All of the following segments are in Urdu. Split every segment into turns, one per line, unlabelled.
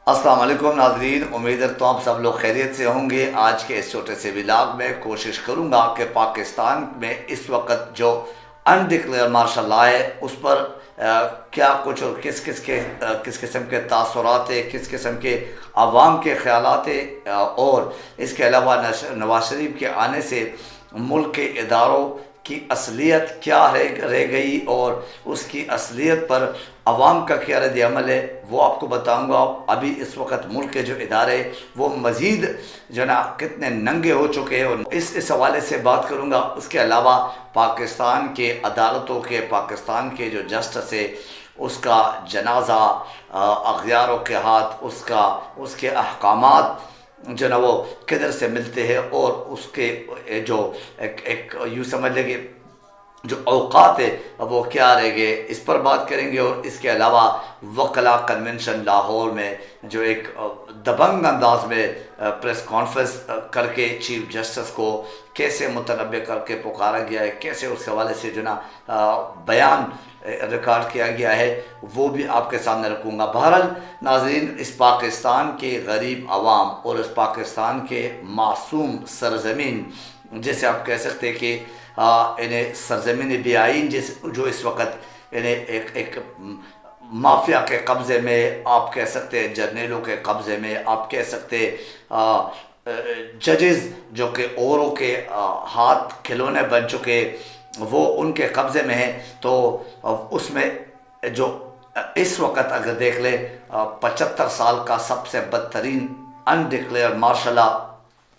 السلام علیکم ناظرین، امید ہے تو آپ سب لوگ خیریت سے ہوں گے۔ آج کے اس چھوٹے سے ولاگ میں کوشش کروں گا کہ پاکستان میں اس وقت جو انڈکلیئر مارشل لا ہے اس پر کیا کچھ اور کس قسم کے تاثرات ہے، کس قسم کے عوام کے خیالات ہے، اور اس کے علاوہ نواز شریف کے آنے سے ملک کے اداروں کی اصلیت کیا رہ گئی اور اس کی اصلیت پر عوام کا کیا رد عمل ہے وہ آپ کو بتاؤں گا۔ ابھی اس وقت ملک کے جو ادارے وہ مزید جو نا کتنے ننگے ہو چکے ہیں، اور اس حوالے سے بات کروں گا۔ اس کے علاوہ پاکستان کے عدالتوں کے، پاکستان کے جو جسٹس ہے اس کا جنازہ اغیاروں کے ہاتھ، اس کے احکامات جو نا وہ کدھر سے ملتے ہیں، اور اس کے جو ایک یوں سمجھ لیں کہ جو اوقات ہے وہ کیا رہ گئے، اس پر بات کریں گے۔ اور اس کے علاوہ وکلا کنونشن لاہور میں جو ایک دبنگ انداز میں پریس کانفرنس کر کے چیف جسٹس کو کیسے متنبع کر کے پکارا گیا ہے، کیسے اس حوالے سے جو نا بیان ریکارڈ کیا گیا ہے، وہ بھی آپ کے سامنے رکھوں گا۔ بہرحال ناظرین، اس پاکستان کے غریب عوام اور اس پاکستان کے معصوم سرزمین، جیسے آپ کہہ سکتے کہ انہیں سرزمین بے آئین جو اس وقت انہیں ایک مافیا کے قبضے میں، آپ کہہ سکتے جرنیلوں کے قبضے میں، آپ کہہ سکتے ججز جو کہ اوروں کے ہاتھ کھلونے بن چکے وہ ان کے قبضے میں ہیں، تو اس میں جو اس وقت اگر دیکھ لیں 75 سال کا سب سے بدترین انڈکلیئر مارشل لا،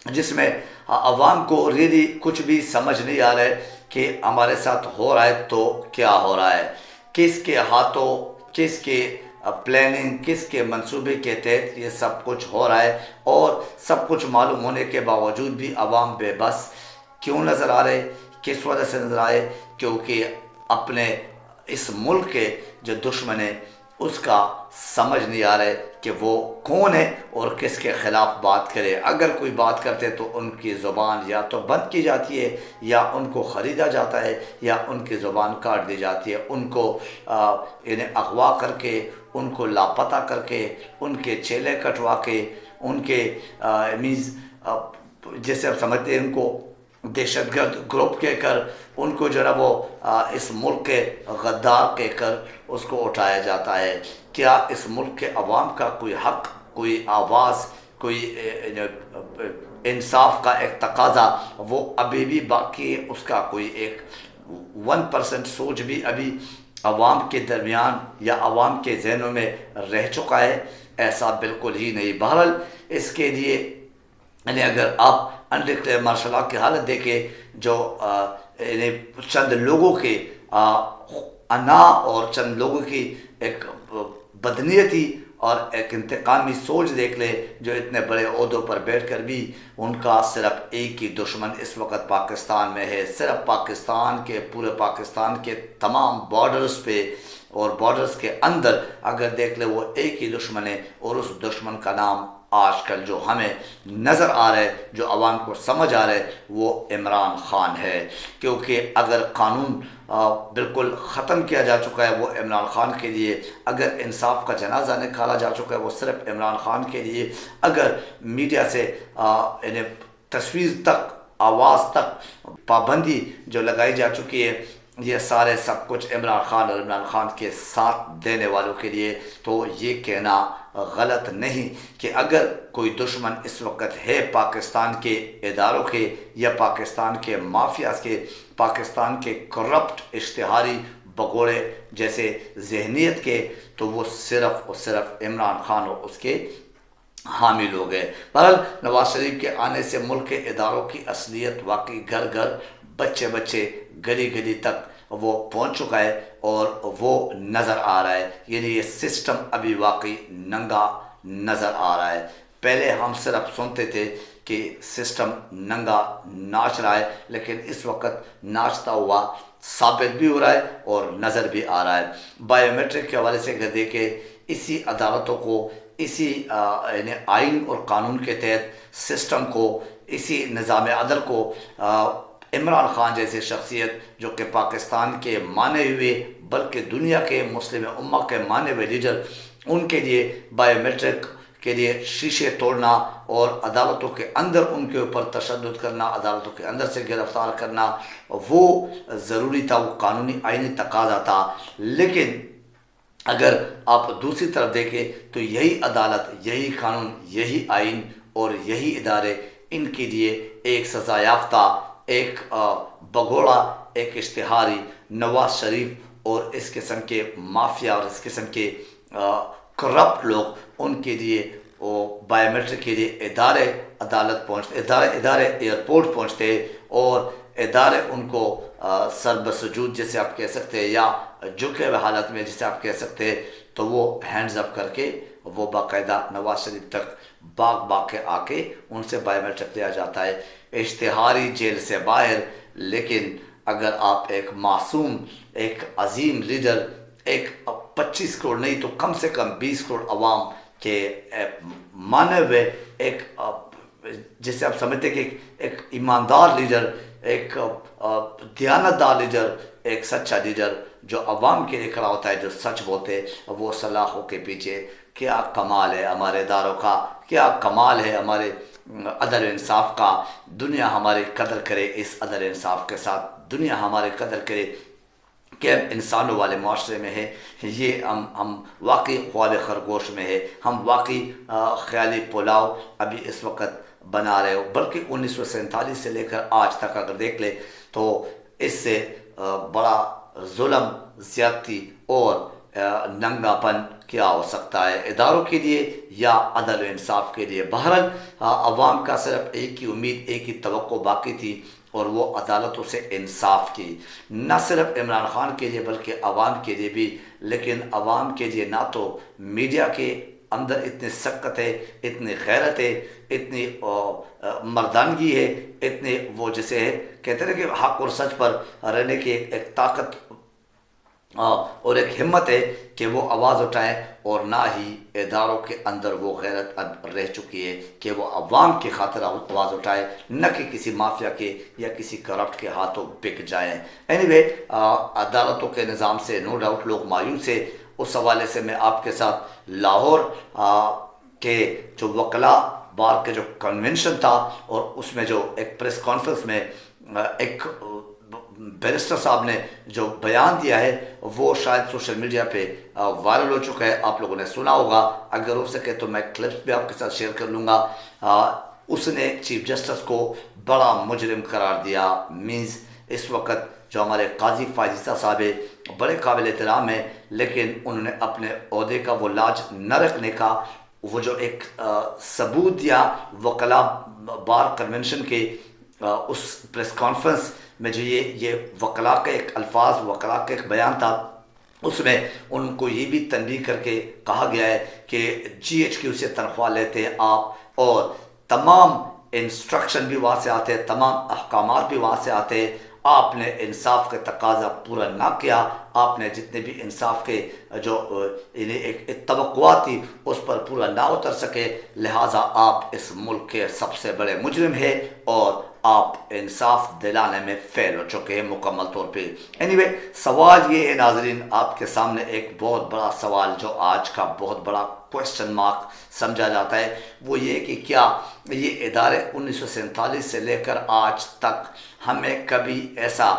جس میں عوام کو ریلی کچھ بھی سمجھ نہیں آ رہا ہے کہ ہمارے ساتھ ہو رہا ہے تو کیا ہو رہا ہے، کس کے ہاتھوں، کس کے پلاننگ، کس کے منصوبے کے تحت یہ سب کچھ ہو رہا ہے، اور سب کچھ معلوم ہونے کے باوجود بھی عوام بے بس کیوں نظر آ رہے، کس وجہ سے نظر آئے؟ کیونکہ اپنے اس ملک کے جو دشمن ہے اس کا سمجھ نہیں آ رہا ہے کہ وہ کون ہے اور کس کے خلاف بات کرے۔ اگر کوئی بات کرتے تو ان کی زبان یا تو بند کی جاتی ہے، یا ان کو خریدا جاتا ہے، یا ان کی زبان کاٹ دی جاتی ہے، ان کو انہیں اغوا کر کے، ان کو لاپتہ کر کے، ان کے چیلے کٹوا کے، ان کے میز جیسے آپ سمجھتے ہیں ان کو دہشت گرد گروپ کہہ کر، ان کو جو ہے وہ اس ملک کے غدار کہہ کر اس کو اٹھایا جاتا ہے۔ کیا اس ملک کے عوام کا کوئی حق، کوئی آواز، کوئی انصاف کا ایک تقاضا وہ ابھی بھی باقی ہے؟ اس کا کوئی ایک 1% سوچ بھی ابھی عوام کے درمیان یا عوام کے ذہنوں میں رہ چکا ہے؟ ایسا بالکل ہی نہیں۔ بہرحال اس کے لیے یعنی اگر آپ انڈکلیئر مارشل لا کی حالت دیکھیں، جو چند لوگوں کے انا اور چند لوگوں کی ایک بدنیتی اور ایک انتقامی سوچ دیکھ لے، جو اتنے بڑے عہدوں پر بیٹھ کر بھی ان کا صرف ایک ہی دشمن اس وقت پاکستان میں ہے، صرف پاکستان کے، پورے پاکستان کے تمام بارڈرز پہ اور بارڈرز کے اندر اگر دیکھ لے وہ ایک ہی دشمن ہے، اور اس دشمن کا نام آج کل جو ہمیں نظر آ رہا ہے، جو عوام کو سمجھ آ رہا ہے، وہ عمران خان ہے۔ کیونکہ اگر قانون بالکل ختم کیا جا چکا ہے وہ عمران خان کے لیے، اگر انصاف کا جنازہ نکالا جا چکا ہے وہ صرف عمران خان کے لیے، اگر میڈیا سے تصویر تک، آواز تک پابندی جو لگائی جا چکی ہے، یہ سارے سب کچھ عمران خان اور عمران خان کے ساتھ دینے والوں کے لیے، تو یہ کہنا غلط نہیں کہ اگر کوئی دشمن اس وقت ہے پاکستان کے اداروں کے، یا پاکستان کے مافیاز کے، پاکستان کے کرپٹ اشتہاری بگوڑے جیسے ذہنیت کے، تو وہ صرف اور صرف عمران خان اور اس کے حامی لوگ ہیں۔ بہرحال نواز شریف کے آنے سے ملک کے اداروں کی اصلیت واقعی گھر گھر، بچے بچے، گلی گلی تک وہ پہنچ چکا ہے، اور وہ نظر آ رہا ہے۔ یعنی یہ سسٹم ابھی واقعی ننگا نظر آ رہا ہے۔ پہلے ہم صرف سنتے تھے کہ سسٹم ننگا ناچ رہا ہے، لیکن اس وقت ناچتا ہوا ثابت بھی ہو رہا ہے اور نظر بھی آ رہا ہے۔ بائیو میٹرک کے حوالے سے اگر دیکھیں، اسی عدالتوں کو، اسی آئین اور قانون کے تحت سسٹم کو، اسی نظام عدل کو عمران خان جیسے شخصیت جو کہ پاکستان کے مانے ہوئے بلکہ دنیا کے مسلم امہ کے مانے ہوئے لیڈر، ان کے لیے بائیو میٹرک کے لیے شیشے توڑنا اور عدالتوں کے اندر ان کے اوپر تشدد کرنا، عدالتوں کے اندر سے گرفتار کرنا، وہ ضروری تھا، وہ قانونی آئینی تقاضا تھا۔ لیکن اگر آپ دوسری طرف دیکھیں تو یہی عدالت، یہی قانون، یہی آئین اور یہی ادارے ان کے لیے ایک سزا یافتہ، ایک بگوڑا، ایک اشتہاری نواز شریف اور اس قسم کے مافیا اور اس قسم کے کرپٹ لوگ، ان کے لیے وہ بایو میٹرک کے لیے ادارے عدالت پہنچتے، ادارے ایئرپورٹ پہنچتے اور ادارے ان کو سر بسجود جیسے آپ کہہ سکتے ہیں یا جھکے ہوئے حالت میں جسے آپ کہہ سکتے ہیں، تو وہ ہینڈز اپ کر کے وہ باقاعدہ نواز شریف تک باغ کے آ کے ان سے بایو میٹرک لیا جاتا ہے، اشتہاری جیل سے باہر۔ لیکن اگر آپ ایک معصوم، ایک عظیم لیڈر، ایک 25 کروڑ نہیں تو کم سے کم 20 کروڑ عوام کے مانے ہوئے ایک جسے آپ سمجھتے کہ ایک ایماندار لیڈر، ایک دیانتدار لیڈر، ایک سچا لیڈر جو عوام کے لیے کھڑا ہوتا ہے، جو سچ بولتے، وہ سلاخوں کے پیچھے، کیا کمال ہے ہمارے اداروں کا، کیا کمال ہے ہمارے عدل انصاف کا۔ دنیا ہماری قدر کرے اس عدل انصاف کے ساتھ، دنیا ہماری قدر کرے کہ ہم انسانوں والے معاشرے میں ہے، یہ ہم واقعی خواب خرگوش میں ہے، ہم واقعی خیالی پلاؤ ابھی اس وقت بنا رہے ہو۔ بلکہ 1947 سے لے کر آج تک اگر دیکھ لے تو اس سے بڑا ظلم، زیادتی اور ننگا پن کیا ہو سکتا ہے اداروں کے لیے یا عدل و انصاف کے لیے۔ بہرحال عوام کا صرف ایک ہی امید، ایک ہی توقع باقی تھی اور وہ عدالتوں سے انصاف کی، نہ صرف عمران خان کے لیے بلکہ عوام کے لیے بھی۔ لیکن عوام کے لیے نہ تو میڈیا کے اندر اتنی سکت ہے، اتنی غیرت ہے، اتنی مردانگی ہے، اتنے وہ جسے کہتے ہیں کہ حق اور سچ پر رہنے کی ایک طاقت اور ایک ہمت ہے کہ وہ آواز اٹھائیں، اور نہ ہی اداروں کے اندر وہ غیرت اب رہ چکی ہے کہ وہ عوام کی خاطر آواز اٹھائے، نہ کہ کسی مافیا کے یا کسی کرپٹ کے ہاتھوں بک جائیں۔ اینی عدالتوں کے نظام سے نو ڈاؤٹ لوگ مایوس ہیں۔ اس حوالے سے میں آپ کے ساتھ لاہور کے جو وکلاء بار کے جو کنونشن تھا اور اس میں جو ایک پریس کانفرنس میں ایک بیرسٹر صاحب نے جو بیان دیا ہے وہ شاید سوشل میڈیا پہ وائرل ہو چکا ہے، آپ لوگوں نے سنا ہوگا۔ اگر ہو سکے تو میں کلپس بھی آپ کے ساتھ شیئر کر لوں گا۔ اس نے چیف جسٹس کو بڑا مجرم قرار دیا۔ مینز اس وقت جو ہمارے قاضی فائزہ صاحب ہے بڑے قابل احترام ہیں، لیکن انہوں نے اپنے عہدے کا وہ لاج نہ رکھنے کا وہ جو ایک ثبوت دیا وکلاء بار کنونشن کے اس پریس کانفرنس میں، جو یہ وکلاء کا ایک الفاظ، وکلاء کا ایک بیان تھا، اس میں ان کو یہ بھی تنبیہ کر کے کہا گیا ہے کہ جی ایچ کیو سے تنخواہ لیتے ہیں آپ، اور تمام انسٹرکشن بھی وہاں سے آتے ہیں، تمام احکامات بھی وہاں سے آتے ہیں، آپ نے انصاف کا تقاضا پورا نہ کیا، آپ نے جتنے بھی انصاف کے جو ایک توقعات تھی اس پر پورا نہ اتر سکے، لہٰذا آپ اس ملک کے سب سے بڑے مجرم ہیں اور آپ انصاف دلانے میں فیل ہو چکے ہیں مکمل طور پہ۔ اینی سوال یہ ہے ناظرین، آپ کے سامنے ایک بہت بڑا سوال جو آج کا بہت بڑا کوشچن مارک سمجھا جاتا ہے، وہ یہ کہ کیا یہ ادارے 1947 سے لے کر آج تک ہمیں کبھی ایسا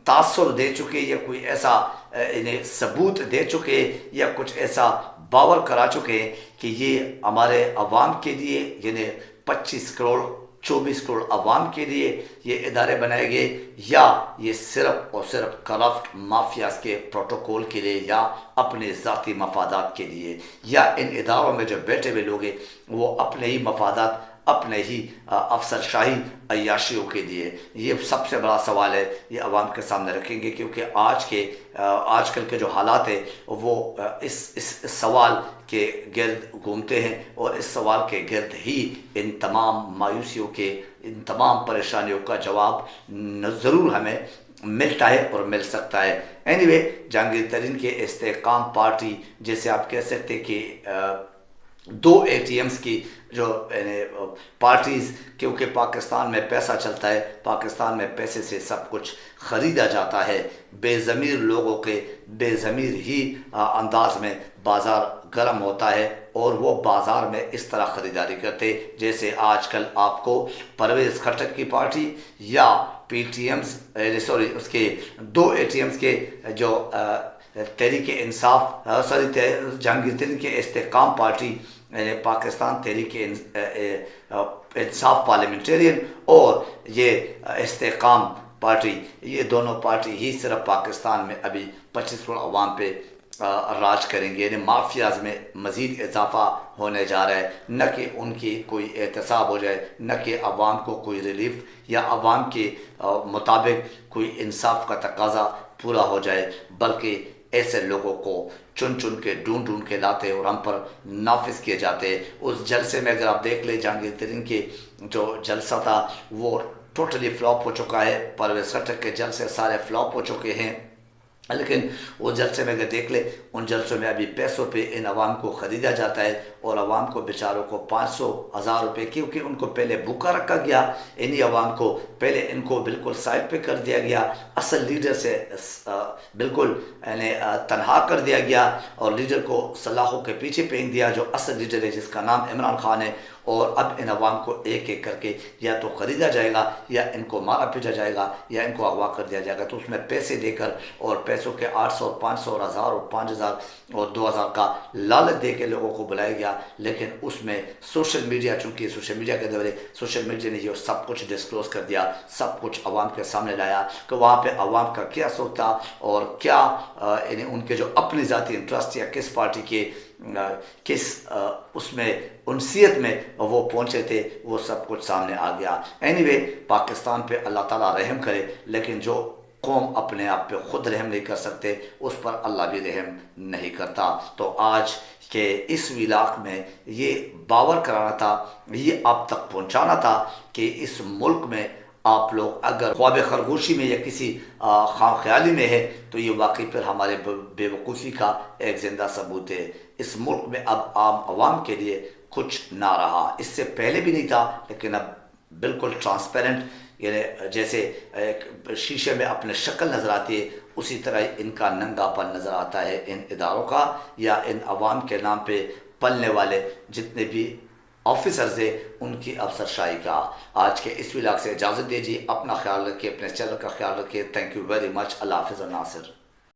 تاثر دے چکے یا کوئی ایسا انہیں ثبوت دے چکے یا کچھ ایسا باور کرا چکے کہ یہ ہمارے عوام کے لیے، یعنی 25 کروڑ 24 کروڑ عوام کے لیے یہ ادارے بنائے گئے، یا یہ صرف اور صرف کرپٹ مافیاز کے پروٹوکول کے لیے یا اپنے ذاتی مفادات کے لیے، یا ان اداروں میں جو بیٹھے ہوئے لوگ ہیں وہ اپنے ہی مفادات، اپنے ہی افسر شاہی عیاشیوں کے لیے۔ یہ سب سے بڑا سوال ہے، یہ عوام کے سامنے رکھیں گے، کیونکہ آج کل کے جو حالات ہیں وہ اس سوال کے گرد گھومتے ہیں، اور اس سوال کے گرد ہی ان تمام مایوسیوں کے، ان تمام پریشانیوں کا جواب ضرور ہمیں ملتا ہے اور مل سکتا ہے۔ اینی جہانگیر ترین کے استحکام پارٹی، جیسے آپ کہہ سکتے کہ 2 ATMs کی جو پارٹیز، کیونکہ پاکستان میں پیسہ چلتا ہے، پاکستان میں پیسے سے سب کچھ خریدا جاتا ہے، بے ضمیر لوگوں کے بے ضمیر ہی انداز میں بازار گرم ہوتا ہے اور وہ بازار میں اس طرح خریداری کرتے جیسے آج کل آپ کو پرویز خٹک کی پارٹی یا پی ٹی ایمز سوری اس کے 2 اے ٹی ایمز کے جو تحریک انصاف جہانگیر ترین کے استحکام پارٹی پاکستان تحریک انصاف پارلیمنٹرین اور یہ استحکام پارٹی، یہ دونوں پارٹی ہی صرف پاکستان میں ابھی 25 کروڑ عوام پہ راج کریں گے، یعنی مافیاز میں مزید اضافہ ہونے جا رہا ہے، نہ کہ ان کی کوئی احتساب ہو جائے، نہ کہ عوام کو کوئی ریلیف یا عوام کے مطابق کوئی انصاف کا تقاضا پورا ہو جائے، بلکہ ایسے لوگوں کو چن چن کے ڈھونڈ کے لاتے اور ہم پر نافذ کیے جاتے۔ اس جلسے میں اگر آپ دیکھ لیں جہانگیر ترین کے جو جلسہ تھا وہ ٹوٹلی فلاپ ہو چکا ہے، پرویز خٹک کے جلسے سارے فلاپ ہو چکے ہیں، لیکن وہ جلسے میں اگر دیکھ لیں ان جلسوں میں ابھی پیسوں پہ ان عوام کو خریدا جاتا ہے اور عوام کو بیچاروں کو 500,000 روپے، کیونکہ ان کو پہلے بھوکا رکھا گیا، انہی عوام کو پہلے ان کو بالکل سائڈ پہ کر دیا گیا، اصل لیڈر سے بالکل یعنی تنہا کر دیا گیا اور لیڈر کو سلاخوں کے پیچھے پھینک دیا جو اصل لیڈر ہے جس کا نام عمران خان ہے، اور اب ان عوام کو ایک ایک کر کے یا تو خریدا جائے گا یا ان کو مارا پیٹا جائے گا یا ان کو اغوا کر دیا جائے گا۔ تو اس میں پیسے دے کر اور پیسوں کے 800 500 اور 1000 اور 5000 اور 2000 کا لالچ دے کے لوگوں کو بلایا گیا، لیکن اس میں سوشل میڈیا، چونکہ سوشل میڈیا کے دورے سوشل میڈیا نے یہ سب کچھ ڈسکلوز کر دیا، سب کچھ عوام کے سامنے لایا کہ وہاں پہ عوام کا کیا سوچتا اور کیا یعنی ان کے جو اپنی ذاتی انٹرسٹ یا کس پارٹی کے کس اس میں انسیت میں وہ پہنچے تھے وہ سب کچھ سامنے آ گیا۔ اینی پاکستان پہ اللہ تعالیٰ رحم کرے، لیکن جو قوم اپنے آپ پہ خود رحم نہیں کر سکتے اس پر اللہ بھی رحم نہیں کرتا۔ تو آج کے اس ولاق میں یہ باور کرانا تھا، یہ آپ تک پہنچانا تھا کہ اس ملک میں آپ لوگ اگر خواب خرگوشی میں یا کسی خام خیالی میں ہے تو یہ واقعی پھر ہمارے بے وقوفی کا ایک زندہ ثبوت ہے۔ اس ملک میں اب عام عوام کے لیے کچھ نہ رہا، اس سے پہلے بھی نہیں تھا لیکن اب بالکل ٹرانسپیرنٹ، یعنی جیسے ایک شیشے میں اپنے شکل نظر آتی ہے اسی طرح ان کا ننگا پن نظر آتا ہے ان اداروں کا یا ان عوام کے نام پہ پلنے والے جتنے بھی آفیسرز ہیں ان کی افسرشاہی کا۔ آج کے اس ولاگ سے اجازت دیجیے، اپنا خیال رکھیے، اپنے چینل کا خیال رکھیے۔ تھینک یو ویری مچ، اللہ حافظ ناصر۔